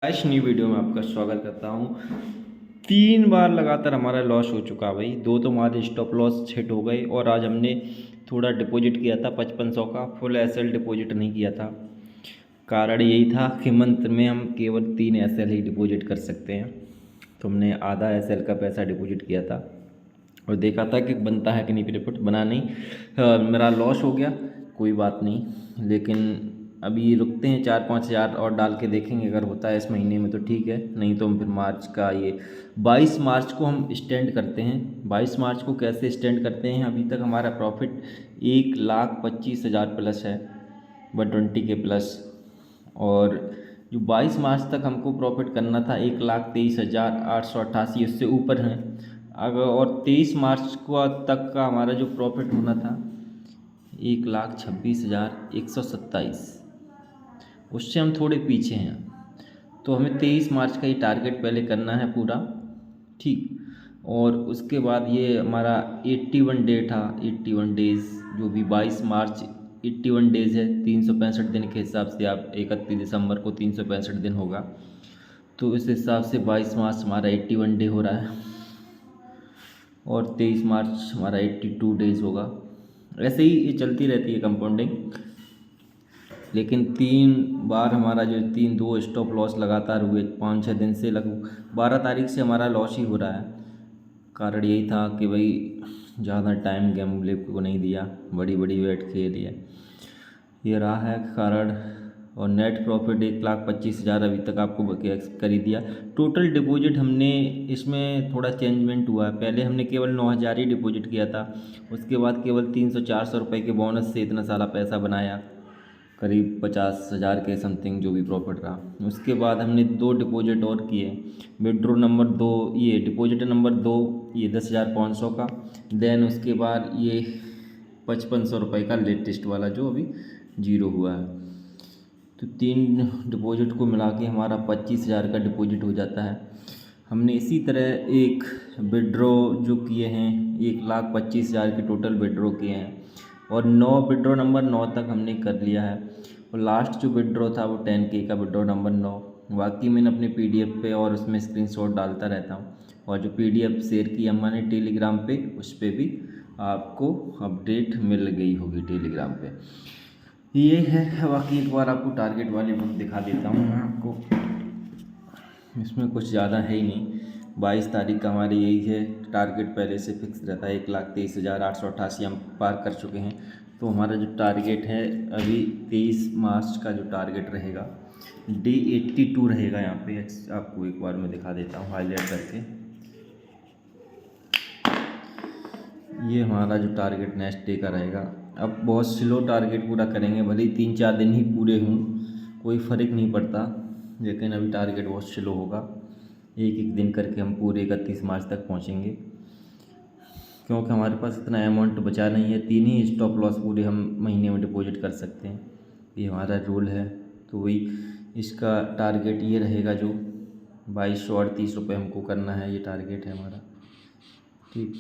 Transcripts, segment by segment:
आज नई वीडियो में आपका स्वागत करता हूँ। 3 बार लगातार हमारा लॉस हो चुका भाई। 2 तो हमारे स्टॉप लॉस हिट हो गए और आज हमने थोड़ा डिपॉजिट किया था 5500 का। फुल एसएल डिपॉजिट नहीं किया था। कारण यही था कि मंथ में हम केवल 3 एसएल ही डिपॉजिट कर सकते हैं। तो हमने आधा एसएल का पैसा डिपॉजिट किया था और देखा था कि बनता है कि नहीं। रिपोर्ट बना नहीं। मेरा लॉस हो गया, कोई बात नहीं। लेकिन अभी रुकते हैं, 4-5 हज़ार और डाल के देखेंगे। अगर होता है इस महीने में तो ठीक है, नहीं तो हम फिर मार्च का ये 22 मार्च को हम स्टैंड करते हैं। 22 मार्च को कैसे स्टैंड करते हैं? अभी तक हमारा प्रॉफिट 1,25,000 प्लस है, 120 के प्लस। और जो 22 मार्च तक हमको प्रॉफिट करना था 1,23,888, उससे ऊपर है अगर। और 23 मार्च को तक का हमारा जो प्रॉफिट होना था 1,26,127, उससे हम थोड़े पीछे हैं। तो हमें 23 मार्च का ही टारगेट पहले करना है पूरा, ठीक। और उसके बाद ये हमारा 81 डे था, 81 डेज़, जो भी 22 मार्च 81 डेज़ है। 365 दिन के हिसाब से आप 31 दिसंबर को 365 दिन होगा, तो इस हिसाब से 22 मार्च हमारा 81 डे हो रहा है और 23 मार्च हमारा 82 डेज़ होगा। ऐसे ही ये चलती रहती है कंपाउंडिंग। लेकिन 3 बार हमारा जो 3-2 स्टॉप लॉस लगातार हुए 5-6 दिन से, लगभग 12 तारीख से हमारा लॉस ही हो रहा है। कारण यही था कि भाई ज़्यादा टाइम गैम्बलिंग को नहीं दिया, बड़ी बड़ी वेट खेली है, ये रहा है कारण। और नेट प्रॉफिट 1,25,000 अभी तक आपको कर ही दिया। टोटल डिपॉजिट हमने इसमें थोड़ा चेंजमेंट हुआ है। पहले हमने केवल 9,000 ही डिपॉजिट किया था, उसके बाद केवल 300-400 रुपये के बोनस से इतना सारा पैसा बनाया, करीब 50,000 के समथिंग जो भी प्रॉफिट रहा। उसके बाद हमने 2 डिपॉजिट और किए। विड्रो नंबर 2, ये डिपॉजिट नंबर 2, ये 10,500 का। देन उसके बाद ये 5,500 रुपये का लेटेस्ट वाला जो अभी जीरो हुआ है। तो 3 डिपॉजिट को मिला के हमारा 25,000 का डिपॉजिट हो जाता है। हमने इसी तरह एक विड्रो जो किए हैं, 1,25,000 के टोटल विड्रो किए हैं और 9 विड्रो नंबर 9 तक हमने कर लिया है। और लास्ट जो विड्रो था वो 10K का विड्रो नंबर 9। बाकी मैंने अपने PDF पे और उसमें स्क्रीनशॉट डालता रहता हूँ। और जो PDF शेयर की मैंने टेलीग्राम पे, उस पर भी आपको अपडेट मिल गई होगी टेलीग्राम पे। ये है। बाकी एक बार आपको टारगेट वाली बुक दिखा देता हूँ मैं आपको। इसमें कुछ ज़्यादा है ही नहीं। 22 तारीख का हमारी यही है टारगेट, पहले से फिक्स रहता है। 1,23,888 हम पार कर चुके हैं। तो हमारा जो टारगेट है अभी 23 मार्च का जो टारगेट रहेगा, डे 82 रहेगा। यहाँ पे आपको एक बार मैं दिखा देता हूँ हाईलाइट करके। ये हमारा जो टारगेट नेक्स्ट डे का रहेगा। अब बहुत स्लो टारगेट पूरा करेंगे, भले ही 3-4 दिन ही पूरे हों, कोई फ़र्क नहीं पड़ता। लेकिन अभी टारगेट बहुत स्लो होगा। एक एक दिन करके हम पूरे 31 मार्च तक पहुंचेंगे, क्योंकि हमारे पास इतना अमाउंट बचा नहीं है। 3 ही स्टॉप लॉस पूरे हम महीने में डिपॉजिट कर सकते हैं, ये हमारा रूल है। तो वही इसका टारगेट ये रहेगा, जो 2,238 रुपये हमको करना है, ये टारगेट है हमारा, ठीक।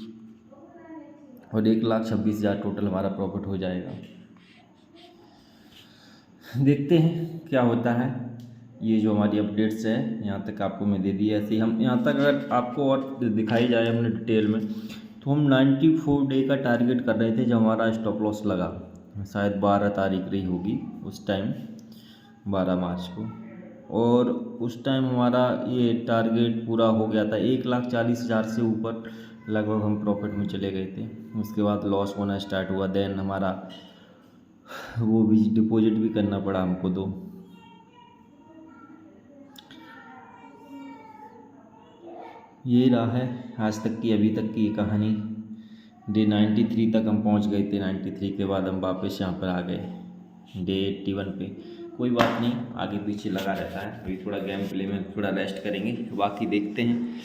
और 1,26,000 टोटल हमारा प्रॉफिट हो जाएगा। देखते हैं क्या होता है। ये जो हमारी अपडेट्स है यहाँ तक आपको मैं दे दी। ऐसे ही हम यहाँ तक अगर आपको और दिखाई जाए हमने डिटेल में, तो हम 94 डे का टारगेट कर रहे थे जब हमारा स्टॉप लॉस लगा। शायद 12 तारीख रही होगी उस टाइम, 12 मार्च को। और उस टाइम हमारा ये टारगेट पूरा हो गया था। 1,40,000 से ऊपर लगभग हम प्रॉफिट में चले गए थे। उसके बाद लॉस होना स्टार्ट हुआ। देन हमारा वो भी डिपॉजिट भी करना पड़ा हमको। तो यही रहा है आज तक की, अभी तक की कहानी। डे 93 तक हम पहुंच गए थे। 93 के बाद हम वापस यहाँ पर आ गए डे 81 पे। कोई बात नहीं, आगे पीछे लगा रहता है। अभी थोड़ा गेम प्ले में थोड़ा रेस्ट करेंगे, बाकी देखते हैं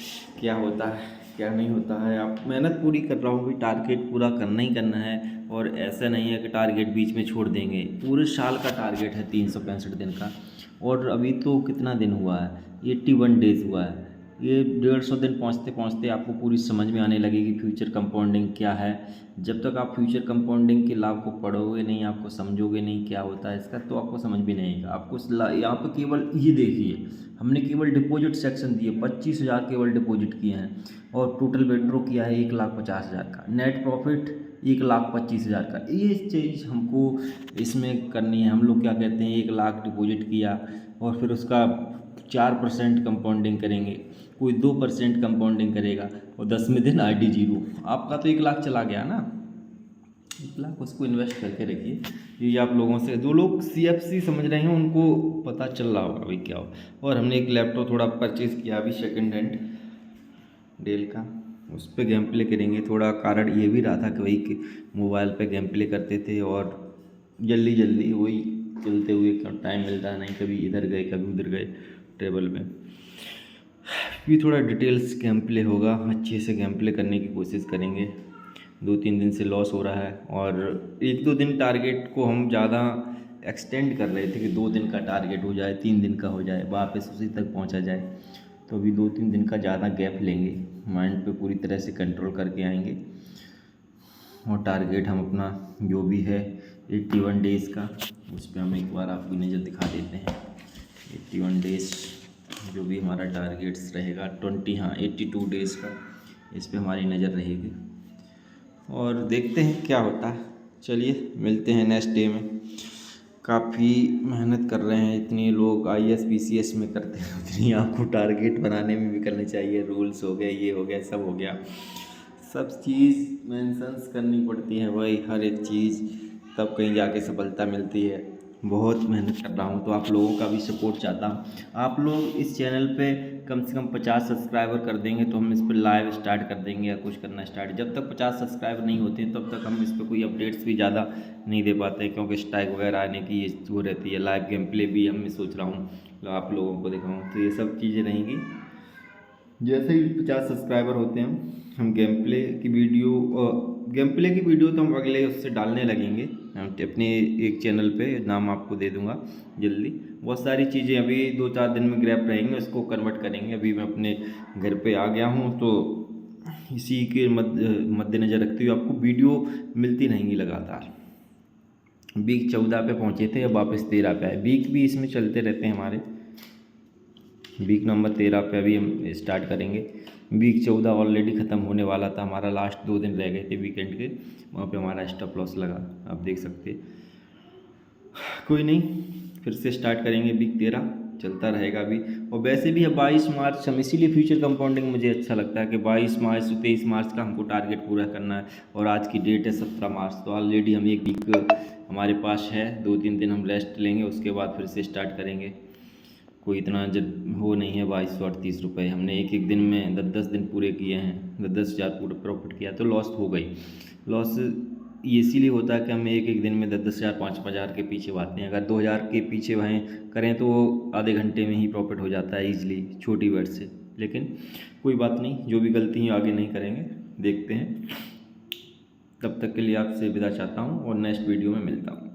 क्या होता है क्या नहीं होता है। आप मेहनत पूरी कर रहा हूँ भाई, टारगेट पूरा करना ही करना है। और ऐसा नहीं है कि टारगेट बीच में छोड़ देंगे। पूरे साल का टारगेट है 365 दिन का। और अभी तो कितना दिन हुआ है, 81 डेज़ हुआ है। ये 150 दिन पहुँचते पहुँचते आपको पूरी समझ में आने लगेगी फ्यूचर कंपाउंडिंग क्या है। जब तक आप फ्यूचर कंपाउंडिंग के लाभ को पढ़ोगे नहीं, आपको समझोगे नहीं क्या होता है इसका, तो आपको समझ भी नहीं आएगा। आपको यहाँ पर केवल ये देखिए, हमने केवल डिपॉजिट सेक्शन दिए, 25,000 केवल डिपॉजिट किए हैं और टोटल विड्रॉ किया है 1,50,000 का, नेट प्रॉफिट 1,25,000 का। ये चीज़ हमको इसमें करनी है। हम लोग क्या कहते हैं, 1,00,000 डिपॉजिट किया और फिर उसका 4% कंपाउंडिंग करेंगे, कोई 2% कंपाउंडिंग करेगा और 10वें दिन RD 0। आपका तो 1,00,000 चला गया ना, 1,00,000 उसको इन्वेस्ट करके रखिए। ये आप लोगों से, जो लोग CFC समझ रहे हैं उनको पता चल रहा होगा भाई क्या हो। और हमने एक लैपटॉप थोड़ा परचेज़ किया अभी सेकेंड हैंड डेल का, उस पर गेम प्ले करेंगे। थोड़ा कारण ये भी रहा था कि वही मोबाइल पे गेम प्ले करते थे और जल्दी जल्दी वही चलते हुए टाइम मिलता नहीं, कभी इधर गए कभी उधर गए ट्रेवल में। भी थोड़ा डिटेल्स गेम प्ले होगा, अच्छे से गेम प्ले करने की कोशिश करेंगे। 2-3 दिन से लॉस हो रहा है और 1-2 दिन टारगेट को हम ज़्यादा एक्सटेंड कर रहे थे कि 2 दिन का टारगेट हो जाए, 3 दिन का हो जाए, वापस उसी तक पहुंचा जाए। तो अभी 2-3 दिन का ज़्यादा गैप लेंगे, माइंड पे पूरी तरह से कंट्रोल करके आएंगे और टारगेट हम अपना जो भी है 81 डेज़ का, उस पर हम एक बार आपकी नज़र दिखा देते हैं। 81 डेज़ जो भी हमारा टारगेट्स रहेगा, 82 डेज़ का, इस पे हमारी नज़र रहेगी और देखते हैं क्या होता है। चलिए मिलते हैं नेक्स्ट डे में। काफ़ी मेहनत कर रहे हैं, इतनी लोग IAS PCS में करते हैं उतनी आपको टारगेट बनाने में भी करनी चाहिए। रूल्स हो गए, ये हो गया, सब हो गया, सब चीज़ मेंशंस करनी पड़ती है भाई, हर एक चीज़, तब कहीं जाके सफलता मिलती है। बहुत मेहनत कर रहा हूँ, तो आप लोगों का भी सपोर्ट चाहता हूँ। आप लोग इस चैनल पे कम से कम 50 सब्सक्राइबर कर देंगे तो हम इस पर लाइव स्टार्ट कर देंगे या कुछ करना स्टार्ट। जब तक 50 सब्सक्राइबर नहीं होते तब तक हम इस पर कोई अपडेट्स भी ज़्यादा नहीं दे पाते, क्योंकि स्ट्राइक वगैरह आने की ये वो रहती है। लाइव गेम प्ले भी हम सोच रहा हूँ आप लोगों को दिखाऊँ, तो ये सब चीज़ें रहेंगी। जैसे ही 50 सब्सक्राइबर होते हैं हम गेम प्ले की वीडियो तो हम अगले उससे डालने लगेंगे अपने एक चैनल पे, नाम आपको दे दूंगा जल्दी। बहुत सारी चीज़ें अभी 2-4 दिन में ग्रैप रहेंगे, उसको कन्वर्ट करेंगे। अभी मैं अपने घर पे आ गया हूँ, तो इसी के मद्देनज़र रखते हुए आपको वीडियो मिलती रहेंगी लगातार। वीक 14 पे पहुँचे थे, अब वापस 13 पे आए। वीक भी इसमें चलते रहते हैं हमारे। वीक नंबर 13 पे अभी हम स्टार्ट करेंगे। वीक 14 ऑलरेडी ख़त्म होने वाला था हमारा, लास्ट 2 दिन रह गए थे वीकेंड के, वहाँ पे हमारा स्टॉप लॉस लगा, आप देख सकते। कोई नहीं, फिर से स्टार्ट करेंगे। वीक 13 चलता रहेगा अभी। और वैसे भी है 22 मार्च, हम इसीलिए फ्यूचर कंपाउंडिंग मुझे अच्छा लगता है कि 22 मार्च से 23 मार्च का हमको टारगेट पूरा करना है। और आज की डेट है 17 मार्च, तो ऑलरेडी हम एक वीक हमारे पास है। 2-3 दिन हम रेस्ट लेंगे, उसके बाद फिर से स्टार्ट करेंगे। कोई इतना जब वो नहीं है 2238 रुपये, हमने एक दिन में 10-10 दिन पूरे किए हैं, 10-10 हज़ार पूरा प्रॉफिट किया, तो लॉस हो गई। लॉस इसीलिए होता है कि हम एक दिन में 10-10 हज़ार 5-5 हज़ार के पीछे भागते हैं। अगर 2,000 के पीछे वहीं करें तो आधे घंटे में ही प्रॉफिट हो जाता है ईजिली, छोटी बेट से। लेकिन कोई बात नहीं, जो भी गलती है आगे नहीं करेंगे, देखते हैं। तब तक के लिए आपसे विदा चाहता हूँ और नेक्स्ट वीडियो में मिलता हूँ।